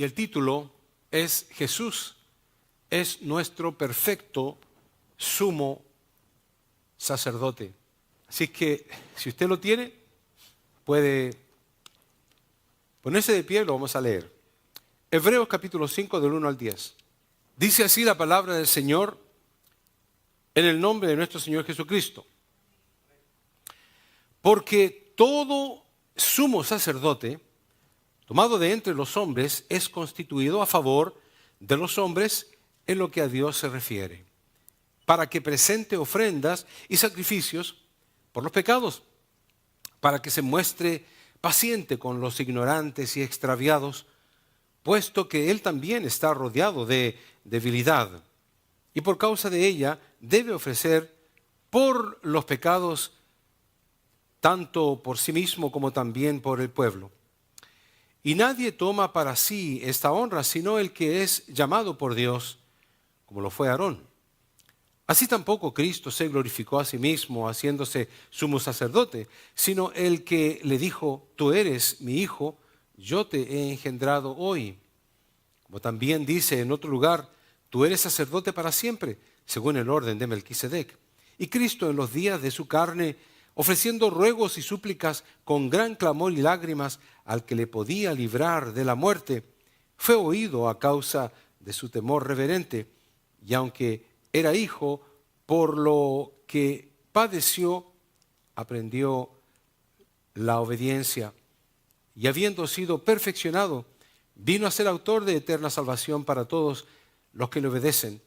y el título es Jesús es nuestro perfecto sumo sacerdote. Así que si usted lo tiene, puede ponerse de pie y lo vamos a leer. Hebreos capítulo 5 del 1 al 10. Dice así la palabra del Señor en el nombre de nuestro Señor Jesucristo. Porque todo sumo sacerdote, tomado de entre los hombres, es constituido a favor de los hombres en lo que a Dios se refiere, para que presente ofrendas y sacrificios por los pecados, para que se muestre paciente con los ignorantes y extraviados, puesto que Él también está rodeado de debilidad, y por causa de ella debe ofrecer por los pecados tanto por sí mismo como también por el pueblo. Y nadie toma para sí esta honra, sino el que es llamado por Dios, como lo fue Aarón. Así tampoco Cristo se glorificó a sí mismo, haciéndose sumo sacerdote, sino el que le dijo, tú eres mi hijo, yo te he engendrado hoy. Como también dice en otro lugar, tú eres sacerdote para siempre, según el orden de Melquisedec. Y Cristo en los días de su carne, ofreciendo ruegos y súplicas con gran clamor y lágrimas al que le podía librar de la muerte, fue oído a causa de su temor reverente, y aunque era hijo, por lo que padeció, aprendió la obediencia, y habiendo sido perfeccionado, vino a ser autor de eterna salvación para todos los que le obedecen,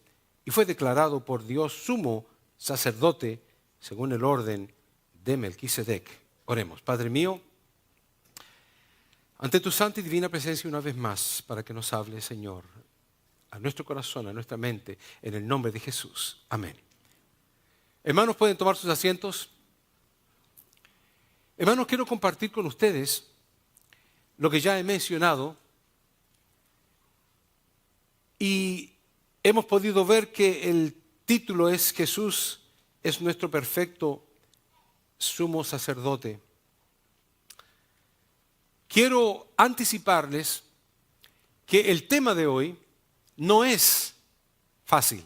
y fue declarado por Dios sumo sacerdote según el orden de Melquisedec. Oremos. Padre mío, ante tu santa y divina presencia una vez más, para que nos hable, Señor, a nuestro corazón, a nuestra mente, en el nombre de Jesús. Amén. Hermanos, ¿pueden tomar sus asientos? Hermanos, quiero compartir con ustedes lo que ya he mencionado, y hemos podido ver que el título es Jesús es nuestro perfecto sumo sacerdote. Quiero anticiparles que el tema de hoy no es fácil.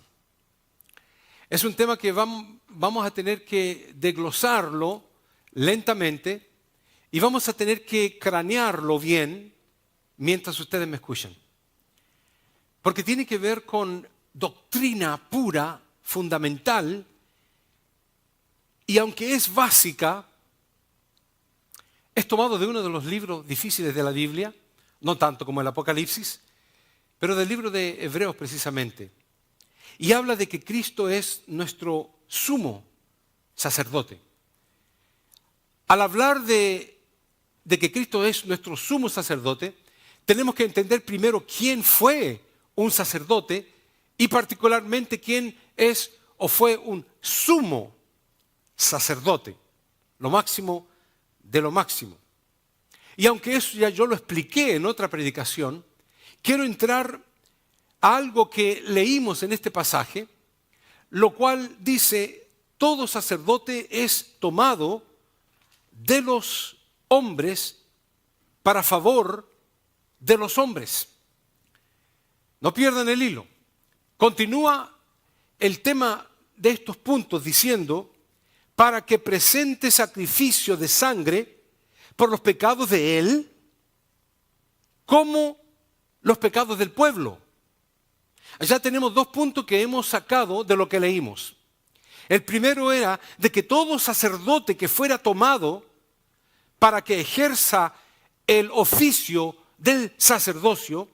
Es un tema que vamos a tener que desglosarlo lentamente y vamos a tener que cranearlo bien mientras ustedes me escuchan. Porque tiene que ver con doctrina pura, fundamental, y aunque es básica, es tomado de uno de los libros difíciles de la Biblia, no tanto como el Apocalipsis, pero del libro de Hebreos precisamente. Y habla de que Cristo es nuestro sumo sacerdote. Al hablar de que Cristo es nuestro sumo sacerdote, tenemos que entender primero quién fue un sacerdote y particularmente quién es o fue un sumo sacerdote, lo máximo de lo máximo. Y aunque eso ya yo lo expliqué en otra predicación, quiero entrar a algo que leímos en este pasaje, lo cual dice, todo sacerdote es tomado de los hombres para favor de los hombres. No pierdan el hilo. Continúa el tema de estos puntos diciendo, para que presente sacrificio de sangre por los pecados de él, como los pecados del pueblo. Allá tenemos dos puntos que hemos sacado de lo que leímos. El primero era de que todo sacerdote que fuera tomado para que ejerza el oficio del sacerdocio,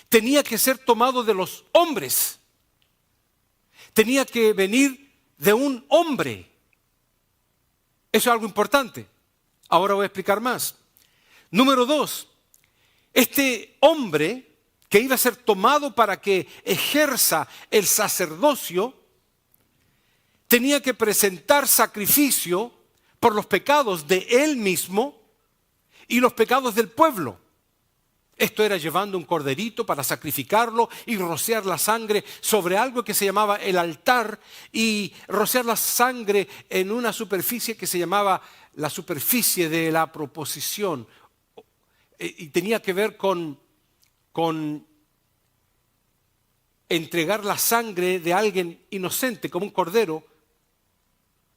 tenía que ser tomado de los hombres. Tenía que venir de un hombre. Eso es algo importante. Ahora voy a explicar más. Número 2, este hombre que iba a ser tomado para que ejerza el sacerdocio, tenía que presentar sacrificio por los pecados de él mismo y los pecados del pueblo. Esto era llevando un corderito para sacrificarlo y rociar la sangre sobre algo que se llamaba el altar y rociar la sangre en una superficie que se llamaba la superficie de la proposición. Y tenía que ver con con entregar la sangre de alguien inocente como un cordero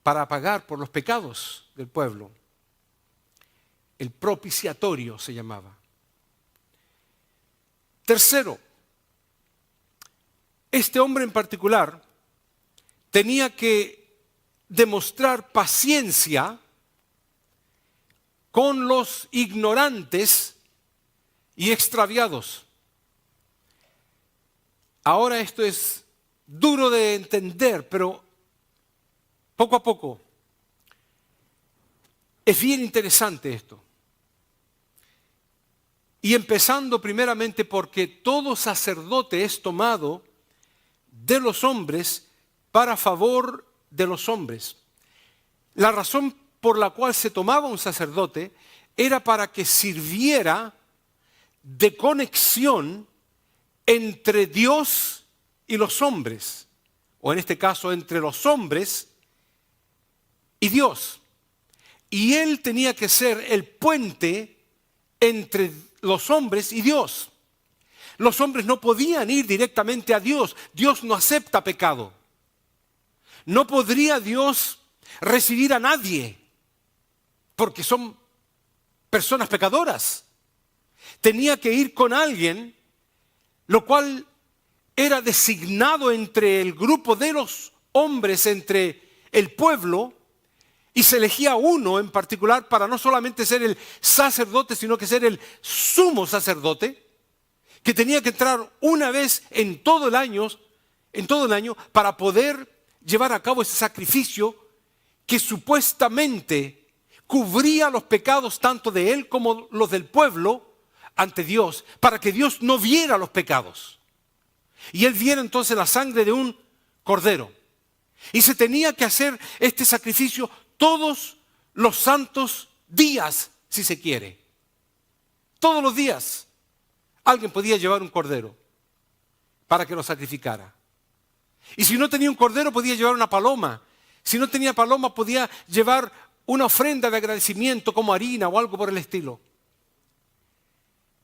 para pagar por los pecados del pueblo. El propiciatorio se llamaba. Tercero, este hombre en particular tenía que demostrar paciencia con los ignorantes y extraviados. Ahora esto es duro de entender, pero poco a poco es bien interesante esto. Y empezando primeramente porque todo sacerdote es tomado de los hombres para favor de los hombres. La razón por la cual se tomaba un sacerdote era para que sirviera de conexión entre Dios y los hombres, o en este caso entre los hombres y Dios. Y él tenía que ser el puente entre los hombres y Dios. Los hombres no podían ir directamente a Dios. Dios no acepta pecado. No podría Dios recibir a nadie porque son personas pecadoras. Tenía que ir con alguien, lo cual era designado entre el grupo de los hombres, entre el pueblo, y se elegía uno en particular para no solamente ser el sacerdote, sino que ser el sumo sacerdote, que tenía que entrar una vez en todo el año para poder llevar a cabo ese sacrificio que supuestamente cubría los pecados tanto de él como los del pueblo ante Dios, para que Dios no viera los pecados. Y él viera entonces la sangre de un cordero. Y se tenía que hacer este sacrificio todos los santos días, si se quiere. Todos los días alguien podía llevar un cordero para que lo sacrificara. Y si no tenía un cordero, podía llevar una paloma. Si no tenía paloma, podía llevar una ofrenda de agradecimiento como harina o algo por el estilo.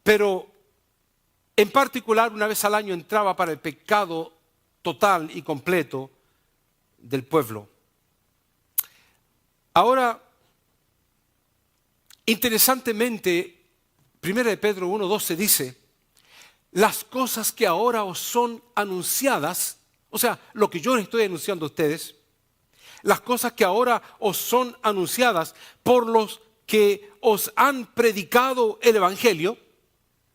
Pero en particular, una vez al año entraba para el pecado total y completo del pueblo. Ahora, interesantemente, 1 de Pedro 1:12 dice: las cosas que ahora os son anunciadas, o sea, lo que yo les estoy anunciando a ustedes, las cosas que ahora os son anunciadas por los que os han predicado el Evangelio,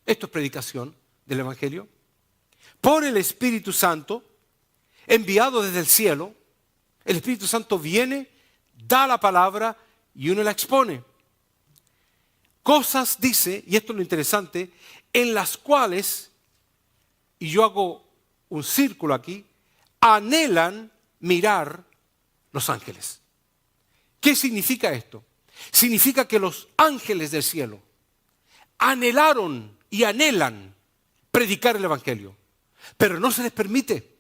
esto es predicación del Evangelio, por el Espíritu Santo, enviado desde el cielo. El Espíritu Santo viene, da la palabra y uno la expone. Cosas, dice, y esto es lo interesante, en las cuales, y yo hago un círculo aquí, anhelan mirar los ángeles. ¿Qué significa esto? Significa que los ángeles del cielo anhelaron y anhelan predicar el Evangelio, pero no se les permite.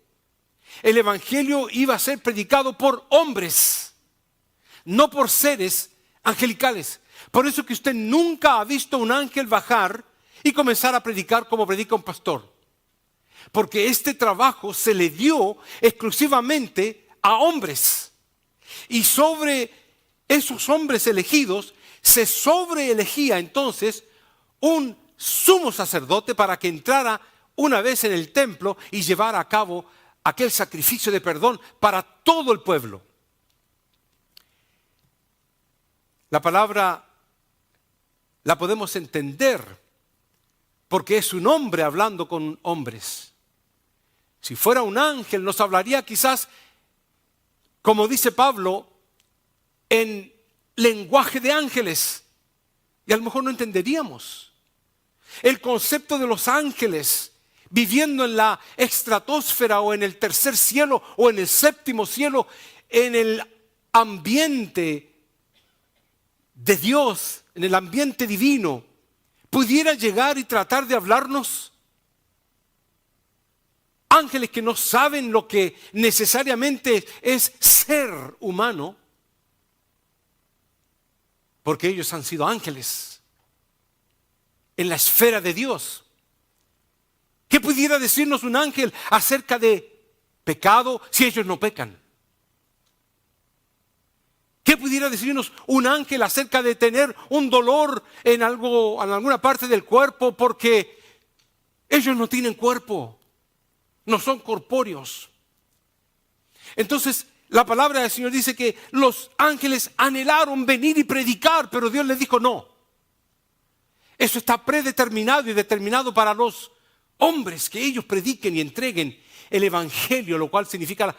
El Evangelio iba a ser predicado por hombres, no por seres angelicales. Por eso que usted nunca ha visto un ángel bajar y comenzar a predicar como predica un pastor. Porque este trabajo se le dio exclusivamente a hombres. Y sobre esos hombres elegidos se sobreelegía entonces un sumo sacerdote para que entrara una vez en el templo y llevara a cabo aquel sacrificio de perdón para todo el pueblo. La palabra la podemos entender porque es un hombre hablando con hombres. Si fuera un ángel nos hablaría quizás, como dice Pablo, en lenguaje de ángeles y a lo mejor no entenderíamos. El concepto de los ángeles viviendo en la estratosfera o en el tercer cielo o en el séptimo cielo, en el ambiente de Dios, en el ambiente divino, pudiera llegar y tratar de hablarnos. Ángeles que no saben lo que necesariamente es ser humano, porque ellos han sido ángeles en la esfera de Dios. pudiera decirnos un ángel acerca de pecado si ellos no pecan? ¿Qué pudiera decirnos un ángel acerca de tener un dolor en alguna parte del cuerpo porque ellos no tienen cuerpo, no son corpóreos? Entonces, la palabra del Señor dice que los ángeles anhelaron venir y predicar, pero Dios les dijo no. Eso está predeterminado y determinado para los hombres, que ellos prediquen y entreguen el evangelio, lo cual significa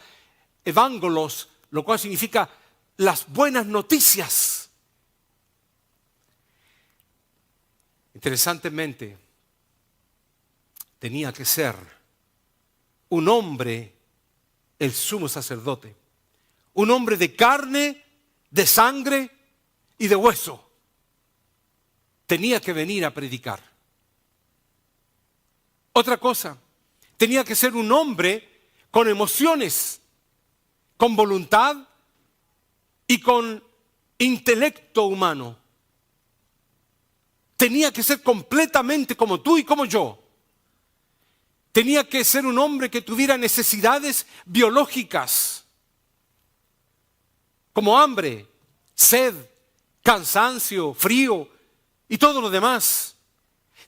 evangelos, lo cual significa las buenas noticias. Interesantemente, tenía que ser un hombre el sumo sacerdote, un hombre de carne, de sangre y de hueso. Tenía que venir a predicar. Otra cosa, tenía que ser un hombre con emociones, con voluntad y con intelecto humano. Tenía que ser completamente como tú y como yo. Tenía que ser un hombre que tuviera necesidades biológicas, como hambre, sed, cansancio, frío y todo lo demás.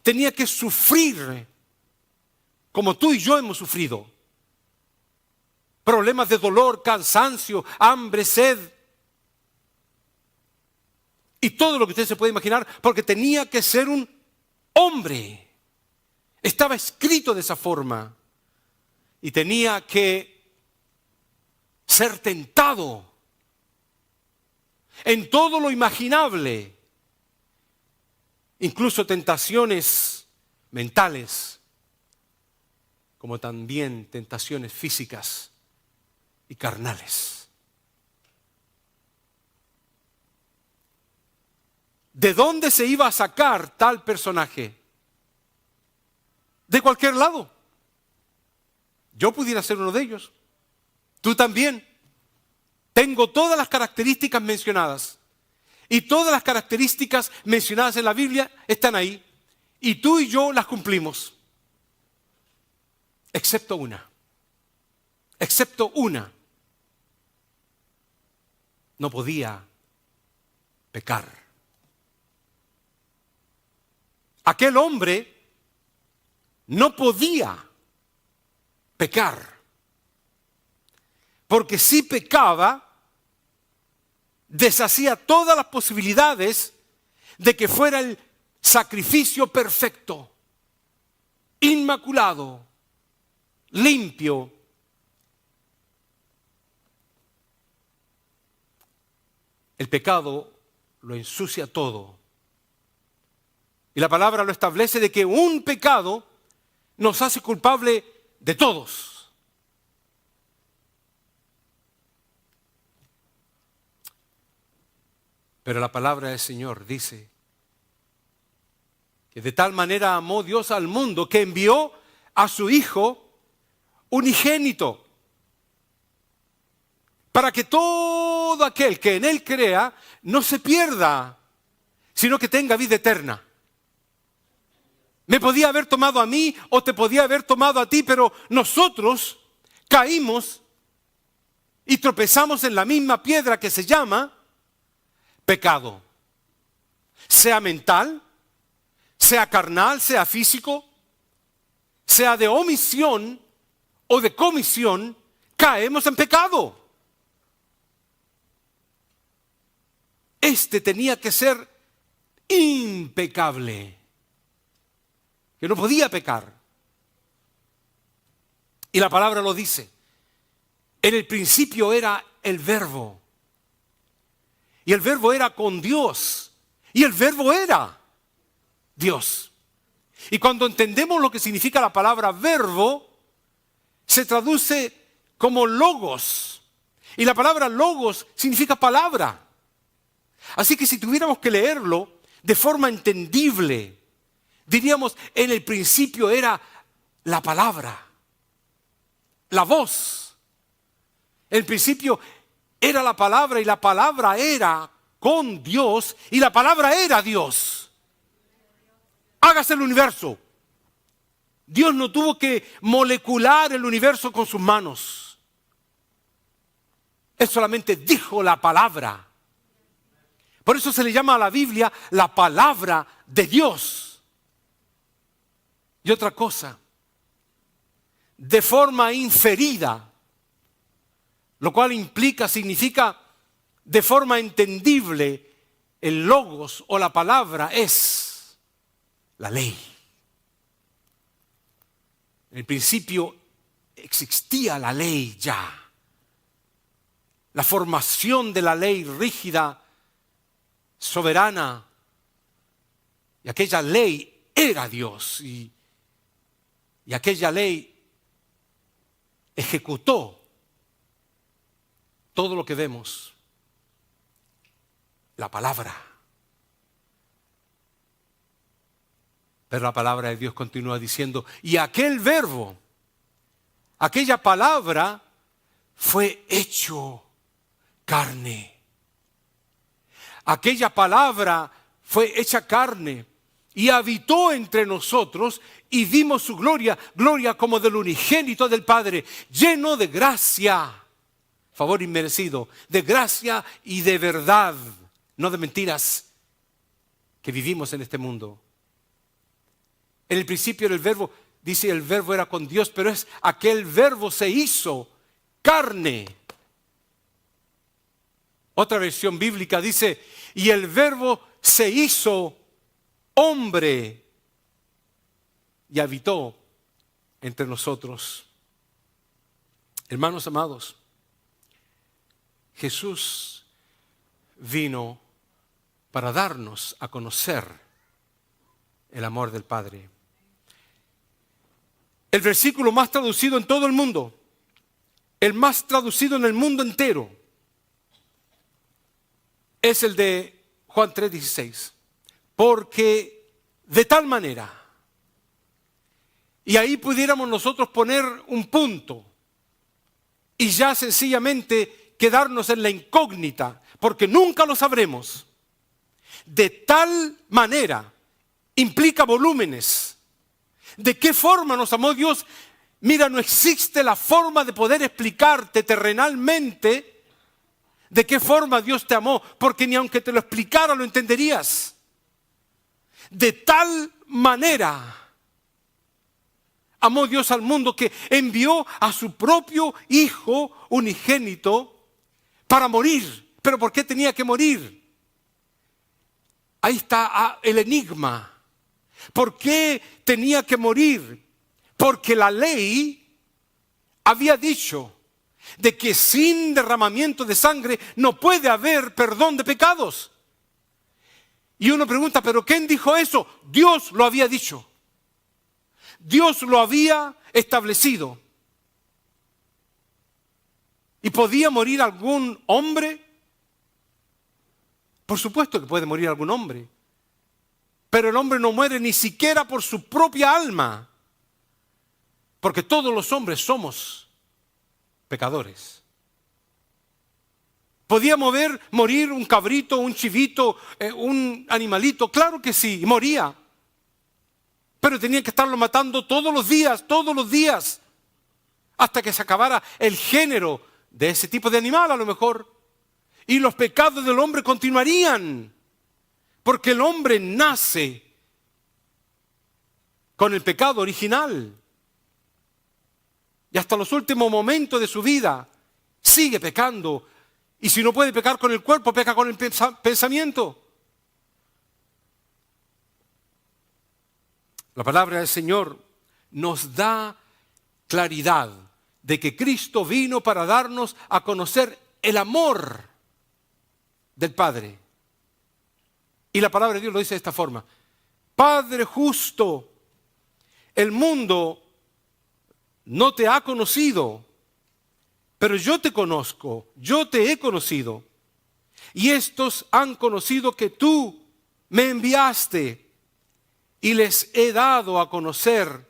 Tenía que sufrir como tú y yo hemos sufrido. Problemas de dolor, cansancio, hambre, sed. Y todo lo que usted se puede imaginar, porque tenía que ser un hombre. Estaba escrito de esa forma. Y tenía que ser tentado en todo lo imaginable. Incluso tentaciones mentales, como también tentaciones físicas y carnales. ¿De dónde se iba a sacar tal personaje? De cualquier lado. Yo pudiera ser uno de ellos. Tú también. Tengo todas las características mencionadas. Y todas las características mencionadas en la Biblia están ahí. Y tú y yo las cumplimos. Excepto una. Excepto una. No podía pecar. Aquel hombre no podía pecar, porque si pecaba, deshacía todas las posibilidades de que fuera el sacrificio perfecto, inmaculado, limpio. El pecado lo ensucia todo. Y la palabra lo establece de que un pecado nos hace culpable de todos. Pero la palabra del Señor dice que de tal manera amó Dios al mundo que envió a su Hijo unigénito, para que todo aquel que en Él crea no se pierda, sino que tenga vida eterna. Me podía haber tomado a mí o te podía haber tomado a ti, pero nosotros caímos y tropezamos en la misma piedra que se llama pecado. Sea mental, sea carnal, sea físico, sea de omisión o de comisión, caemos en pecado. Este tenía que ser impecable, que no podía pecar. Y la palabra lo dice. En el principio era el Verbo. Y el Verbo era con Dios. Y el Verbo era Dios. Y cuando entendemos lo que significa la palabra verbo, se traduce como logos. Y la palabra logos significa palabra. Así que si tuviéramos que leerlo de forma entendible, diríamos, en el principio era la palabra, la voz. En el principio era la palabra y la palabra era con Dios y la palabra era Dios. Hágase el universo. Dios no tuvo que molecular el universo con sus manos. Él solamente dijo la palabra. Por eso se le llama a la Biblia la palabra de Dios. Y otra cosa, de forma inferida, lo cual significa de forma entendible, el logos o la palabra es la ley. En el principio existía la ley ya. La formación de la ley rígida, soberana, y aquella ley era Dios, y aquella ley ejecutó todo lo que vemos, la palabra. Pero la palabra de Dios continúa diciendo, y aquel verbo, aquella palabra fue hecho carne. Aquella palabra fue hecha carne y habitó entre nosotros y vimos su gloria, gloria como del unigénito del Padre, lleno de gracia, favor inmerecido, de gracia y de verdad, no de mentiras que vivimos en este mundo. En el principio era el verbo, dice el verbo era con Dios, pero es aquel verbo se hizo carne. Otra versión bíblica dice, y el verbo se hizo hombre y habitó entre nosotros. Hermanos amados, Jesús vino para darnos a conocer el amor del Padre. El versículo más traducido en todo el mundo, el más traducido en el mundo entero, es el de Juan 3:16. Porque de tal manera, y ahí pudiéramos nosotros poner un punto y ya sencillamente quedarnos en la incógnita, porque nunca lo sabremos. De tal manera implica volúmenes. ¿De qué forma nos amó Dios? Mira, no existe la forma de poder explicarte terrenalmente de qué forma Dios te amó, porque ni aunque te lo explicara lo entenderías. De tal manera amó Dios al mundo que envió a su propio Hijo unigénito para morir. ¿Pero por qué tenía que morir? Ahí está el enigma. ¿Por qué tenía que morir? Porque la ley había dicho de que sin derramamiento de sangre no puede haber perdón de pecados. Y uno pregunta, ¿pero quién dijo eso? Dios lo había dicho. Dios lo había establecido. ¿Y podía morir algún hombre? Por supuesto que puede morir algún hombre. Pero el hombre no muere ni siquiera por su propia alma. Porque todos los hombres somos pecadores. ¿Podía morir un cabrito, un chivito, un animalito? Claro que sí, moría. Pero tenía que estarlo matando todos los días, hasta que se acabara el género de ese tipo de animal a lo mejor. Y los pecados del hombre continuarían, porque el hombre nace con el pecado original. Y hasta los últimos momentos de su vida sigue pecando. Y si no puede pecar con el cuerpo, peca con el pensamiento. La palabra del Señor nos da claridad de que Cristo vino para darnos a conocer el amor del Padre. Y la palabra de Dios lo dice de esta forma: Padre justo, el mundo no te ha conocido, pero yo te conozco, yo te he conocido. Y estos han conocido que tú me enviaste y les he dado a conocer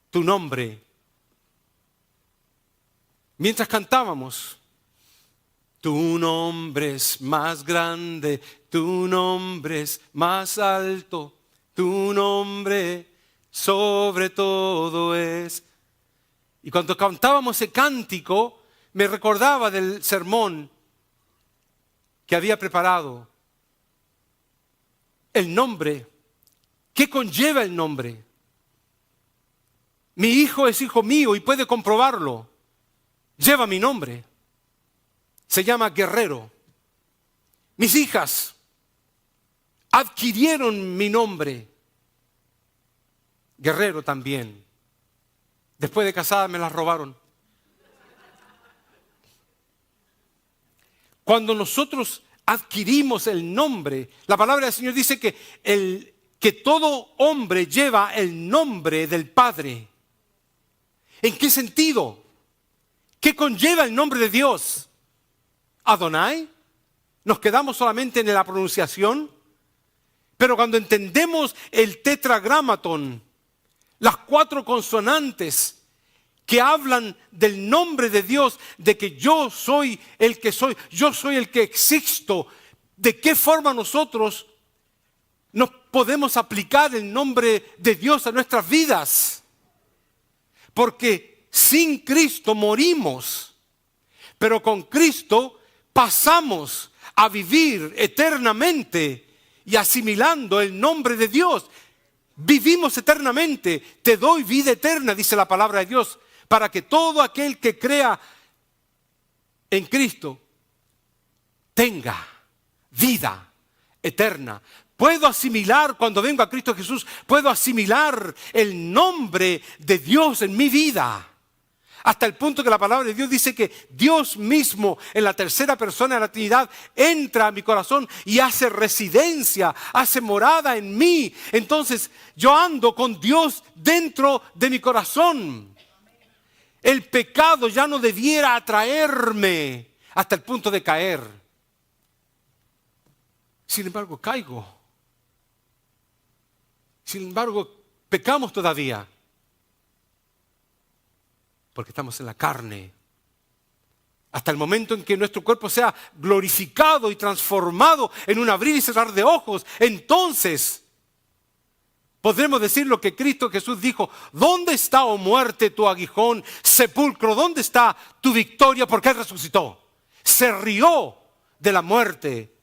tu nombre. Mientras cantábamos, tu nombre es más grande, tu nombre es más alto, tu nombre sobre todo es. Y cuando cantábamos ese cántico, me recordaba del sermón que había preparado. El nombre. ¿Qué conlleva el nombre? Mi hijo es hijo mío y puede comprobarlo. Lleva mi nombre. Se llama Guerrero. Mis hijas adquirieron mi nombre. Guerrero también. Después de casada me las robaron. Cuando nosotros adquirimos el nombre, la palabra del Señor dice que todo hombre lleva el nombre del Padre. ¿En qué sentido? ¿Qué conlleva el nombre de Dios? ¿Adonai? ¿Nos quedamos solamente en la pronunciación? Pero cuando entendemos el tetragramatón, las 4 consonantes que hablan del nombre de Dios, de que yo soy el que soy, yo soy el que existo, ¿de qué forma nosotros nos podemos aplicar el nombre de Dios a nuestras vidas? Porque sin Cristo morimos, pero con Cristo pasamos a vivir eternamente y asimilando el nombre de Dios. Vivimos eternamente. Te doy vida eterna, dice la palabra de Dios, para que todo aquel que crea en Cristo tenga vida eterna. Puedo asimilar, cuando vengo a Cristo Jesús, puedo asimilar el nombre de Dios en mi vida. Hasta el punto que la palabra de Dios dice que Dios mismo, en la tercera persona de la Trinidad, entra a mi corazón y hace residencia, hace morada en mí. Entonces yo ando con Dios dentro de mi corazón. El pecado ya no debiera atraerme hasta el punto de caer. Sin embargo, caigo. Sin embargo, pecamos todavía. Porque estamos en la carne. Hasta el momento en que nuestro cuerpo sea glorificado y transformado en un abrir y cerrar de ojos, entonces podremos decir lo que Cristo Jesús dijo: ¿dónde está, oh muerte, tu aguijón? Sepulcro, ¿dónde está tu victoria? Porque Él resucitó. Se rió de la muerte.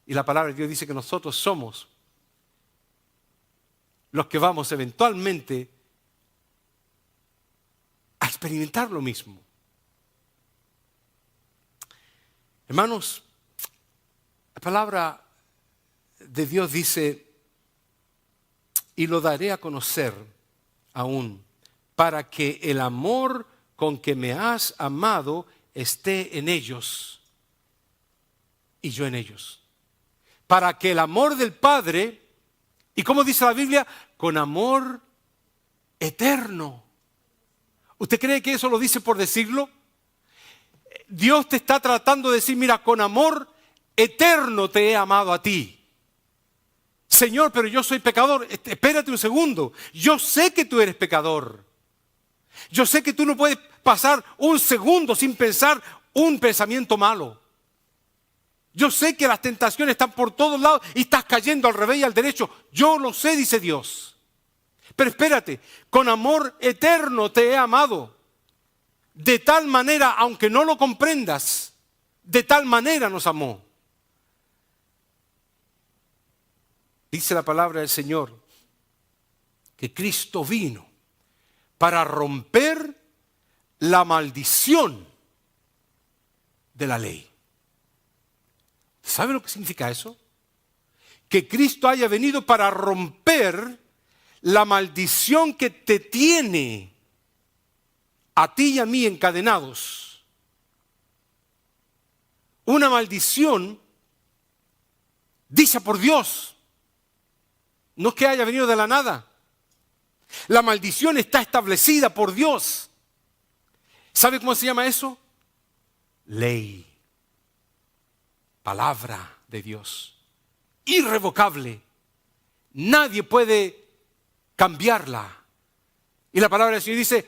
Y la palabra de Dios dice que nosotros somos los que vamos eventualmente a experimentar lo mismo. Hermanos, la palabra de Dios dice: y lo daré a conocer aún, para que el amor con que me has amado esté en ellos y yo en ellos. Para que el amor del Padre, y como dice la Biblia, con amor eterno. ¿Usted cree que eso lo dice por decirlo? Dios te está tratando de decir: mira, con amor eterno te he amado a ti. Señor, pero yo soy pecador. Espérate un segundo. Yo sé que tú eres pecador. Yo sé que tú no puedes pasar un segundo sin pensar un pensamiento malo. Yo sé que las tentaciones están por todos lados y estás cayendo al revés y al derecho. Yo lo sé, dice Dios. Pero espérate, con amor eterno te he amado. De tal manera, aunque no lo comprendas, de tal manera nos amó. Dice la palabra del Señor que Cristo vino para romper la maldición de la ley. ¿Sabe lo que significa eso? Que Cristo haya venido para romper la maldición que te tiene a ti y a mí encadenados. Una maldición dicha por Dios. No es que haya venido de la nada. La maldición está establecida por Dios. ¿Sabe cómo se llama eso? Ley. Palabra de Dios. Irrevocable. Nadie puede cambiarla. Y la palabra del Señor dice: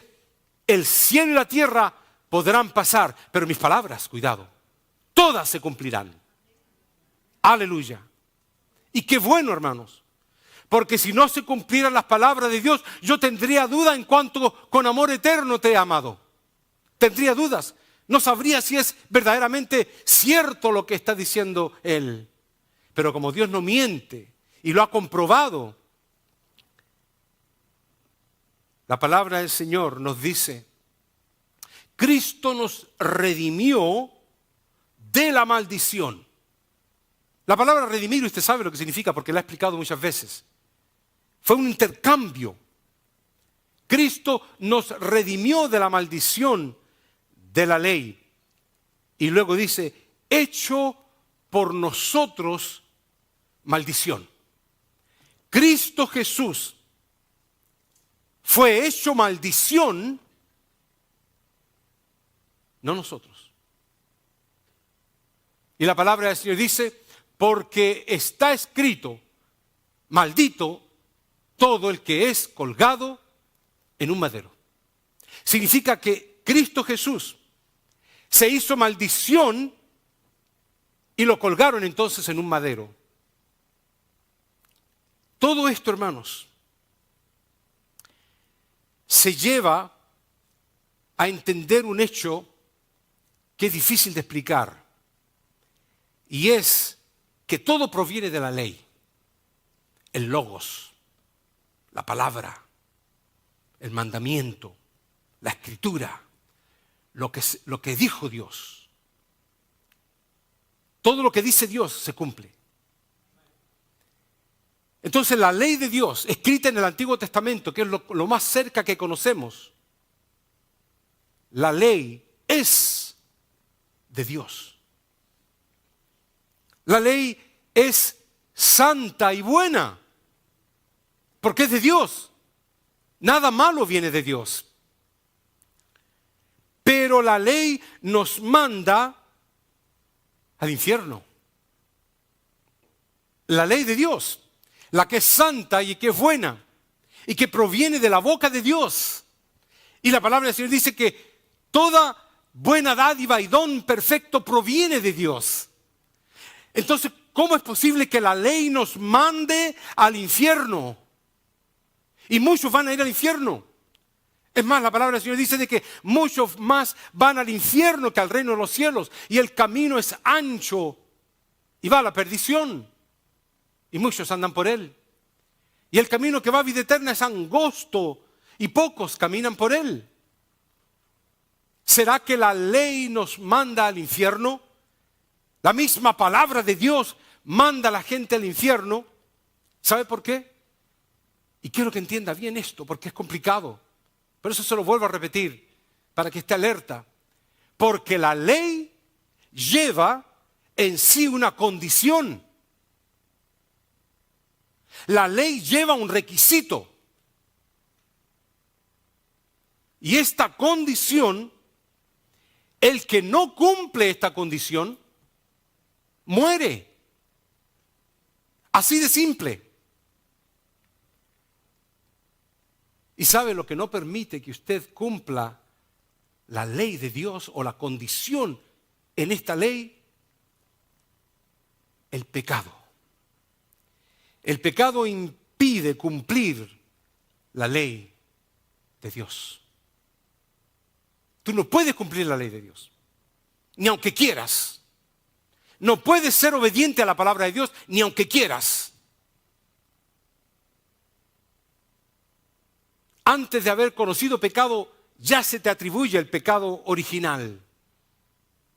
el cielo y la tierra podrán pasar, pero mis palabras, cuidado, todas se cumplirán. Aleluya. Y qué bueno, hermanos. Porque si no se cumplieran las palabras de Dios, yo tendría duda en cuanto con amor eterno te he amado. Tendría dudas. No sabría si es verdaderamente cierto lo que está diciendo Él. Pero como Dios no miente y lo ha comprobado, la palabra del Señor nos dice, Cristo nos redimió de la maldición. La palabra redimir, usted sabe lo que significa porque la he explicado muchas veces. Fue un intercambio. Cristo nos redimió de la maldición de la ley. Y luego dice, hecho por nosotros maldición. Cristo Jesús fue hecho maldición, no nosotros. Y la palabra del Señor dice, porque está escrito, maldito todo el que es colgado en un madero. Significa que Cristo Jesús se hizo maldición y lo colgaron entonces en un madero. Todo esto, hermanos, se lleva a entender un hecho que es difícil de explicar. Y es que todo proviene de la ley. El logos, la palabra, el mandamiento, la escritura, lo que dijo Dios. Todo lo que dice Dios se cumple. Entonces la ley de Dios, escrita en el Antiguo Testamento, que es lo más cerca que conocemos, la ley es de Dios. La ley es santa y buena, porque es de Dios. Nada malo viene de Dios. Pero la ley nos manda al infierno. La ley de Dios, la que es santa y que es buena, y que proviene de la boca de Dios. Y la palabra del Señor dice que toda buena dádiva y don perfecto proviene de Dios. Entonces, ¿cómo es posible que la ley nos mande al infierno? Y muchos van a ir al infierno. Es más, la palabra del Señor dice de que muchos más van al infierno que al reino de los cielos. Y el camino es ancho y va a la perdición. Y muchos andan por él. Y el camino que va a vida eterna es angosto y pocos caminan por él. ¿Será que la ley nos manda al infierno? La misma palabra de Dios manda a la gente al infierno. ¿Sabe por qué? Y quiero que entienda bien esto, porque es complicado. Por eso se lo vuelvo a repetir, para que esté alerta. Porque la ley lleva en sí una condición. La ley lleva un requisito. Y esta condición, el que no cumple esta condición, muere. Así de simple. ¿Y sabe lo que no permite que usted cumpla la ley de Dios o la condición en esta ley? El pecado. El pecado impide cumplir la ley de Dios. Tú no puedes cumplir la ley de Dios, ni aunque quieras. No puedes ser obediente a la palabra de Dios, ni aunque quieras. Antes de haber conocido pecado, ya se te atribuye el pecado original.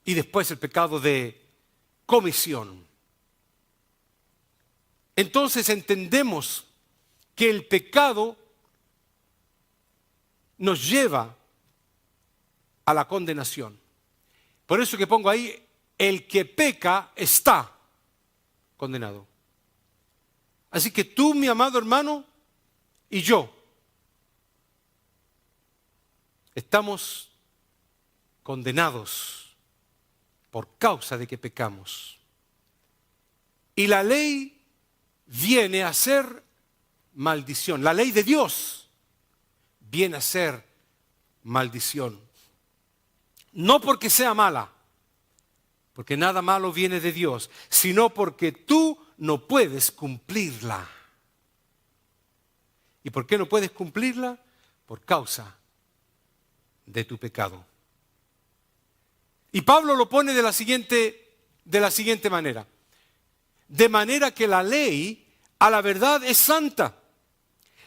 Y después el pecado de comisión. Entonces entendemos que el pecado nos lleva a la condenación. Por eso que pongo ahí, el que peca está condenado. Así que tú, mi amado hermano, y yo, estamos condenados por causa de que pecamos. Y la ley viene a ser maldición. La ley de Dios viene a ser maldición. No porque sea mala, porque nada malo viene de Dios, sino porque tú no puedes cumplirla. ¿Y por qué no puedes cumplirla? Por causa de tu pecado. Y Pablo lo pone de la siguiente manera. De manera que la ley a la verdad es santa,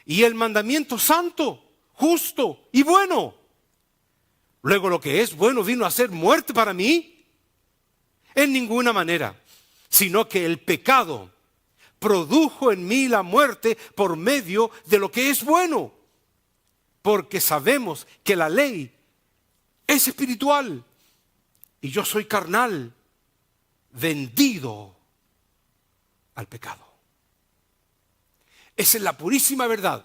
y el mandamiento santo, justo y bueno. Luego lo que es bueno vino a ser muerte para mí. En ninguna manera, sino que el pecado produjo en mí la muerte por medio de lo que es bueno. Porque sabemos que la ley es espiritual y yo soy carnal, vendido al pecado. Esa es la purísima verdad.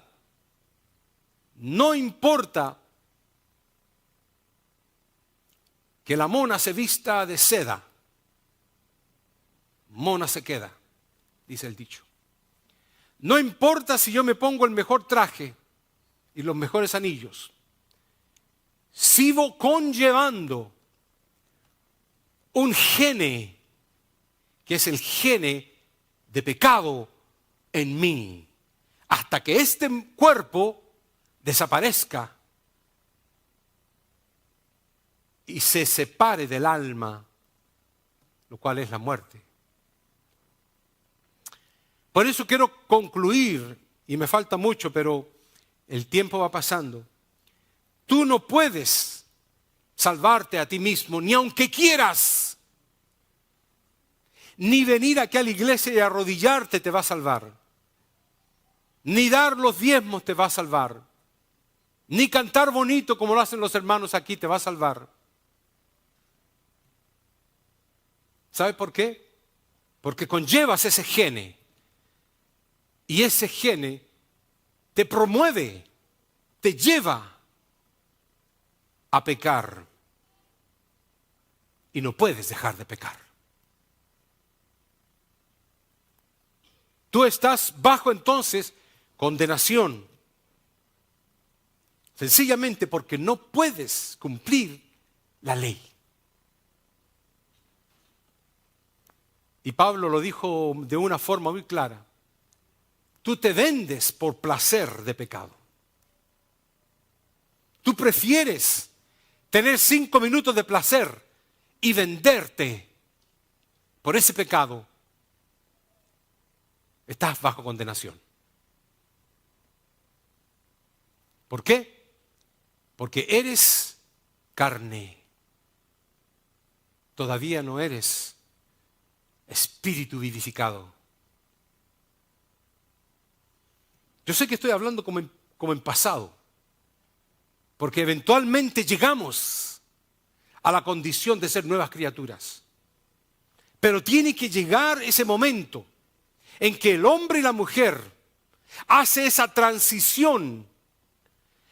No importa que la mona se vista de seda, mona se queda, dice el dicho. No importa si yo me pongo el mejor traje y los mejores anillos, sigo conllevando un gene, que es el gene de pecado en mí, hasta que este cuerpo desaparezca y se separe del alma, lo cual es la muerte. Por eso quiero concluir, y me falta mucho, pero el tiempo va pasando. Tú no puedes salvarte a ti mismo, ni aunque quieras. Ni venir aquí a la iglesia y arrodillarte te va a salvar. Ni dar los diezmos te va a salvar. Ni cantar bonito como lo hacen los hermanos aquí te va a salvar. ¿Sabe por qué? Porque conllevas ese gene. Y ese gene te promueve, te lleva a pecar. Y no puedes dejar de pecar. Tú estás bajo entonces condenación. Sencillamente porque no puedes cumplir la ley. Y Pablo lo dijo de una forma muy clara. Tú te vendes por placer de pecado. Tú prefieres tener 5 minutos de placer y venderte por ese pecado. Estás bajo condenación. ¿Por qué? Porque eres carne. Todavía no eres espíritu vivificado. Yo sé que estoy hablando como en pasado, porque eventualmente llegamos a la condición de ser nuevas criaturas. Pero tiene que llegar ese momento en que el hombre y la mujer hace esa transición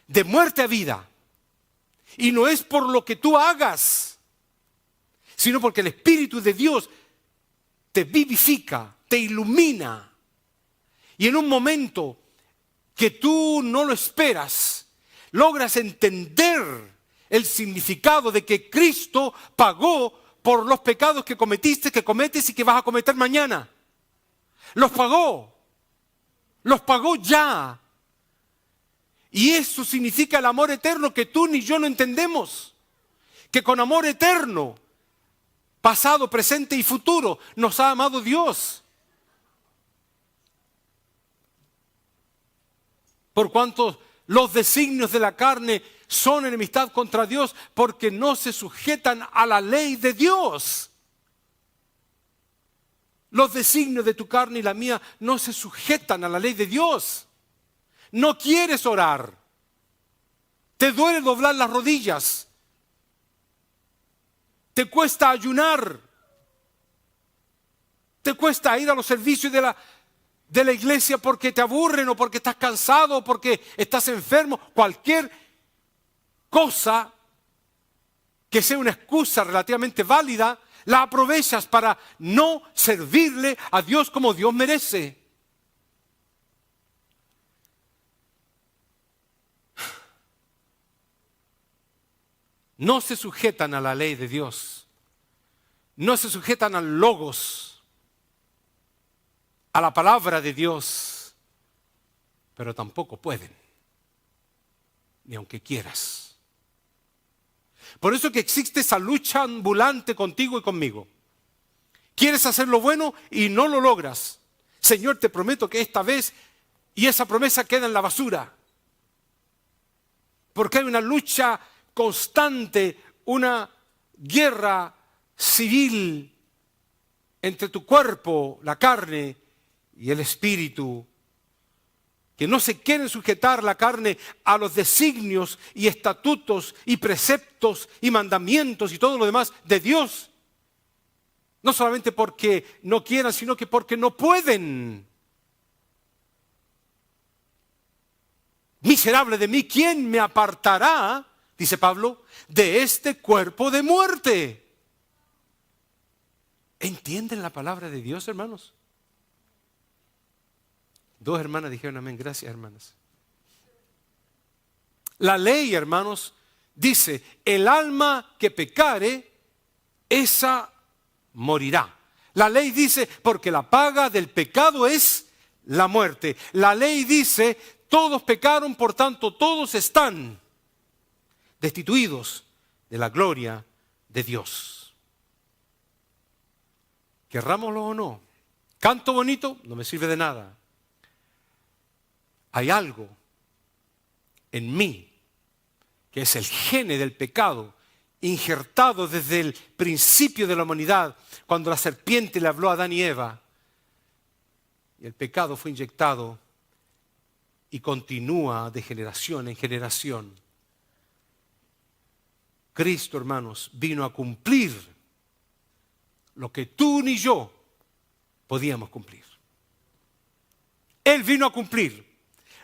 de muerte a vida. Y no es por lo que tú hagas, sino porque el Espíritu de Dios te vivifica, te ilumina. Y en un momento que tú no lo esperas, logras entender el significado de que Cristo pagó por los pecados que cometiste, que cometes y que vas a cometer mañana. Los pagó ya. Y eso significa el amor eterno que tú ni yo no entendemos. Que con amor eterno, pasado, presente y futuro, nos ha amado Dios. Por cuanto los designios de la carne son enemistad contra Dios, porque no se sujetan a la ley de Dios. Los designios de tu carne y la mía no se sujetan a la ley de Dios. No quieres orar. Te duele doblar las rodillas. Te cuesta ayunar. Te cuesta ir a los servicios de la iglesia porque te aburren o porque estás cansado o porque estás enfermo. Cualquier cosa que sea una excusa relativamente válida, la aprovechas para no servirle a Dios como Dios merece. No se sujetan a la ley de Dios. No se sujetan al logos, a la palabra de Dios. pero tampoco pueden, ni aunque quieras. Por eso que existe esa lucha ambulante contigo y conmigo. Quieres hacer lo bueno y no lo logras. Señor, te prometo que esta vez, y esa promesa queda en la basura. Porque hay una lucha constante, una guerra civil entre tu cuerpo, la carne y el espíritu, que no se quieren sujetar la carne a los designios y estatutos y preceptos y mandamientos y todo lo demás de Dios. No solamente porque no quieran, sino que porque no pueden. Miserable de mí, ¿quién me apartará, dice Pablo, de este cuerpo de muerte? ¿Entienden la palabra de Dios, hermanos? Dos hermanas dijeron amén. Gracias, hermanas. La ley, hermanos, dice, el alma que pecare, esa morirá. La ley dice, porque la paga del pecado es la muerte. La ley dice, todos pecaron, por tanto, todos están destituidos de la gloria de Dios. Querrámoslo o no, canto bonito no me sirve de nada. Hay algo en mí que es el gene del pecado, injertado desde el principio de la humanidad, cuando la serpiente le habló a Adán y Eva. Y el pecado fue inyectado y continúa de generación en generación. Cristo, hermanos, vino a cumplir lo que tú ni yo podíamos cumplir. Él vino a cumplir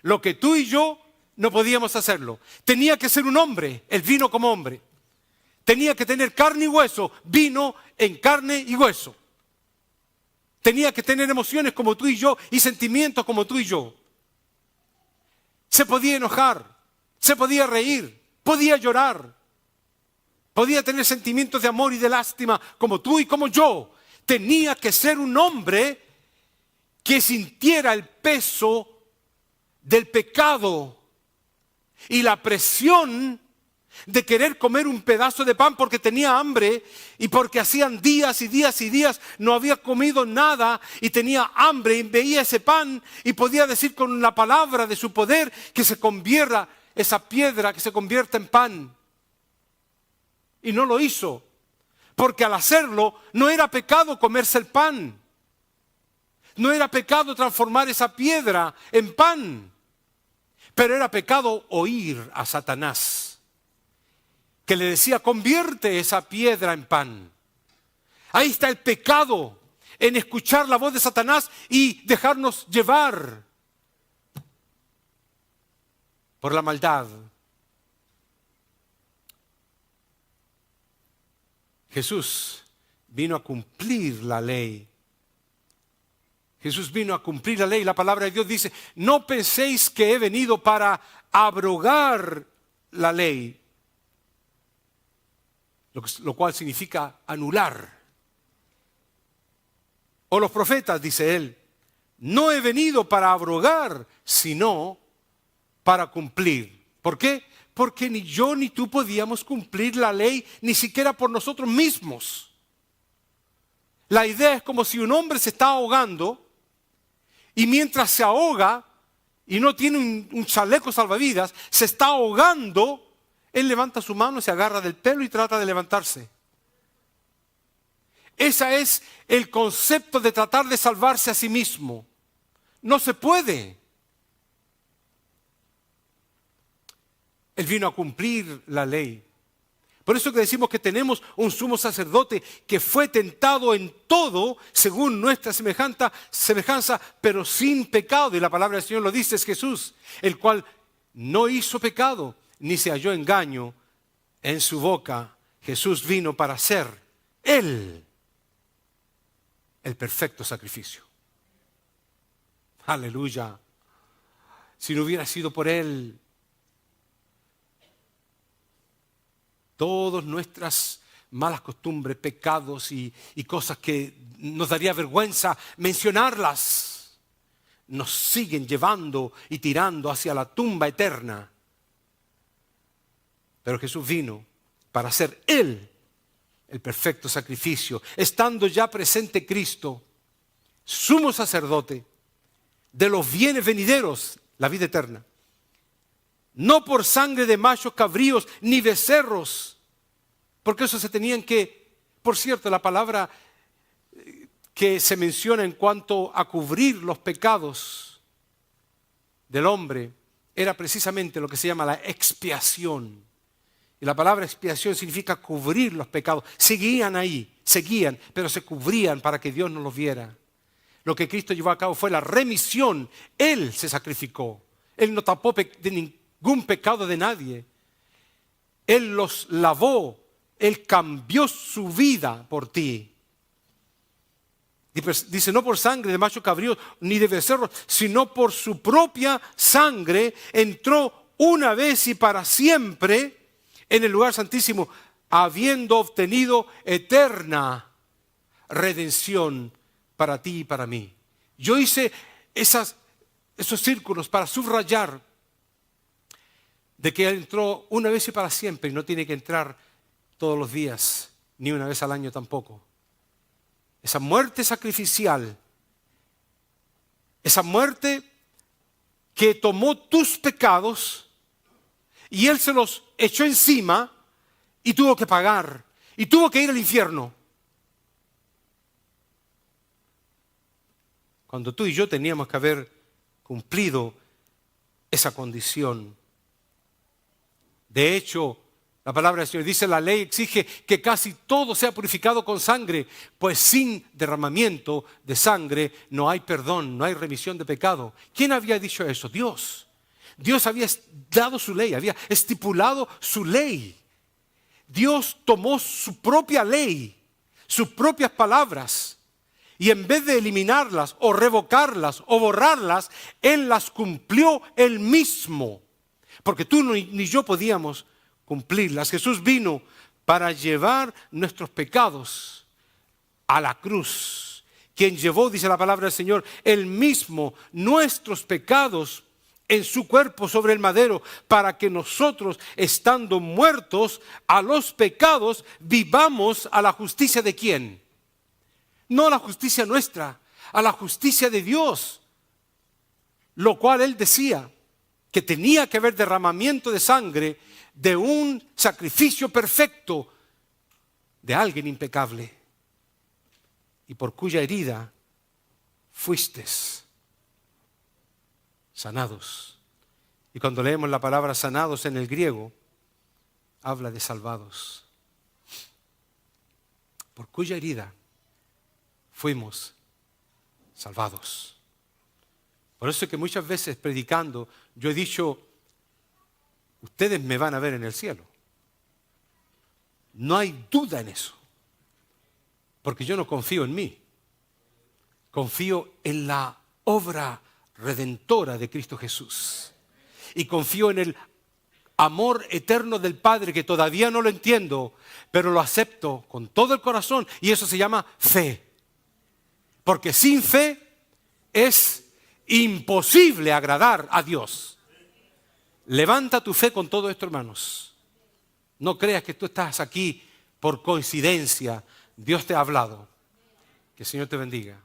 lo que tú y yo no podíamos hacerlo. Tenía que ser un hombre, Él vino como hombre. Tenía que tener carne y hueso, vino en carne y hueso. Tenía que tener emociones como tú y yo y sentimientos como tú y yo. Se podía enojar, se podía reír, podía llorar. Podía tener sentimientos de amor y de lástima como tú y como yo. Tenía que ser un hombre que sintiera el peso del pecado y la presión de querer comer un pedazo de pan porque tenía hambre y porque hacían días y días y días no había comido nada y tenía hambre y veía ese pan y podía decir con la palabra de su poder que se convierta esa piedra, que se convierta en pan. Y no lo hizo, porque al hacerlo no era pecado comerse el pan. No era pecado transformar esa piedra en pan. Pero era pecado oír a Satanás, que le decía, convierte esa piedra en pan. Ahí está el pecado, en escuchar la voz de Satanás y dejarnos llevar por la maldad. Jesús vino a cumplir la ley. Jesús vino a cumplir la ley. La palabra de Dios dice, no penséis que he venido para abrogar la ley. Lo cual significa anular. O los profetas, dice él, no he venido para abrogar, sino para cumplir. ¿Por qué? Porque ni yo ni tú podíamos cumplir la ley, ni siquiera por nosotros mismos. La idea es como si un hombre se está ahogando y mientras se ahoga y no tiene un chaleco salvavidas, se está ahogando, él levanta su mano, se agarra del pelo y trata de levantarse. Ese es el concepto de tratar de salvarse a sí mismo. No se puede. Él vino a cumplir la ley. Por eso que decimos que tenemos un sumo sacerdote que fue tentado en todo según nuestra semejanza, pero sin pecado. Y la palabra del Señor lo dice, es Jesús, el cual no hizo pecado, ni se halló engaño en su boca. Jesús vino para ser Él el perfecto sacrificio. Aleluya. Si no hubiera sido por Él, todas nuestras malas costumbres, pecados y cosas que nos daría vergüenza mencionarlas, nos siguen llevando y tirando hacia la tumba eterna. Pero Jesús vino para ser Él el perfecto sacrificio, estando ya presente Cristo, sumo sacerdote de los bienes venideros, la vida eterna. No por sangre de machos cabríos ni becerros, porque eso se tenían que, por cierto, la palabra que se menciona en cuanto a cubrir los pecados del hombre era precisamente lo que se llama la expiación. Y la palabra expiación significa cubrir los pecados. Seguían ahí, pero se cubrían para que Dios no los viera. Lo que Cristo llevó a cabo fue la remisión. Él se sacrificó. Él no tapó de ningún pecado de nadie. Él los lavó. Él cambió su vida por ti. Dice, no por sangre de macho cabrío ni de becerro, sino por su propia sangre entró una vez y para siempre en el lugar santísimo, habiendo obtenido eterna redención para ti y para mí. Yo hice esos círculos para subrayar de que Él entró una vez y para siempre y no tiene que entrar todos los días, ni una vez al año tampoco. Esa muerte sacrificial, esa muerte que tomó tus pecados y Él se los echó encima y tuvo que pagar y tuvo que ir al infierno. Cuando tú y yo teníamos que haber cumplido esa condición. De hecho, la palabra del Señor dice, la ley exige que casi todo sea purificado con sangre, pues sin derramamiento de sangre no hay perdón, no hay remisión de pecado. ¿Quién había dicho eso? Dios. Dios había dado su ley, había estipulado su ley. Dios tomó su propia ley, sus propias palabras, y en vez de eliminarlas o revocarlas o borrarlas, Él las cumplió Él mismo. Porque tú ni yo podíamos cumplirlas. Jesús vino para llevar nuestros pecados a la cruz. Quien llevó, dice la palabra del Señor, Él mismo nuestros pecados en su cuerpo sobre el madero, para que nosotros, estando muertos a los pecados, vivamos a la justicia de ¿quién? No a la justicia nuestra, a la justicia de Dios. Lo cual Él decía que tenía que haber derramamiento de sangre de un sacrificio perfecto de alguien impecable, y por cuya herida fuisteis sanados. Y cuando leemos la palabra sanados en el griego, habla de salvados. Por cuya herida fuimos salvados. Por eso es que muchas veces predicando yo he dicho, ustedes me van a ver en el cielo. No hay duda en eso. Porque yo no confío en mí. Confío en la obra redentora de Cristo Jesús. Y confío en el amor eterno del Padre, que todavía no lo entiendo, pero lo acepto con todo el corazón. Y eso se llama fe. Porque sin fe es imposible agradar a Dios. Levanta tu fe con todo esto, hermanos. No creas que tú estás aquí por coincidencia. Dios te ha hablado. Que el Señor te bendiga.